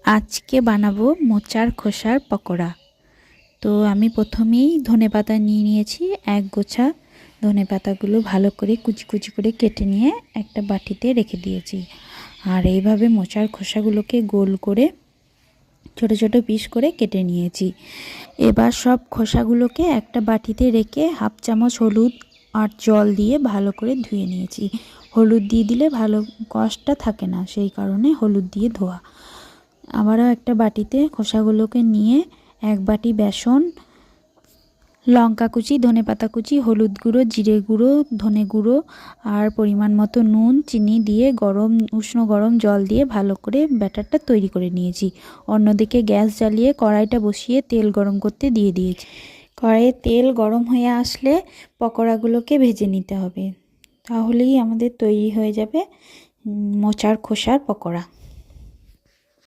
আজকে বানাবো মোচার খোসার পকোড়া। তো আমি প্রথমেই ধনেপাতা নিয়ে নিয়েছি, এক গোছা ধনেপাতাগুলো ভালো করে কুচি কুচি করে কেটে নিয়ে একটা বাটিতে রেখে দিয়েছি। আর এইভাবে মোচার খোসাগুলোকে গোল করে ছোট ছোট পিস করে কেটে নিয়েছি। এবার সব খোসাগুলোকে একটা বাটিতে রেখে হাফ চামচ হলুদ আর জল দিয়ে ভালো করে ধুয়ে নিয়েছি। হলুদ দিয়ে দিলে ভালো কষটা থাকে না, সেই কারণে হলুদ দিয়ে ধোয়া। আবারও একটা বাটিতে খোসাগুলোকে নিয়ে এক বাটি বেসন, লঙ্কা কুচি, ধনেপাতা কুচি, হলুদ গুঁড়ো, জিরে গুঁড়ো, ধনে গুঁড়ো আর পরিমাণ মতো নুন, চিনি দিয়ে উষ্ণ গরম জল দিয়ে ভালো করে ব্যাটারটা তৈরি করে নিয়েছি। অন্যদিকে গ্যাস জ্বালিয়ে কড়াইটা বসিয়ে তেল গরম করতে দিয়ে দিয়েছি। কড়াইয়ে তেল গরম হয়ে আসলে পকোড়াগুলোকে ভেজে নিতে হবে, তাহলেই আমাদের তৈরি হয়ে যাবে মোচার খোসার পকোড়া।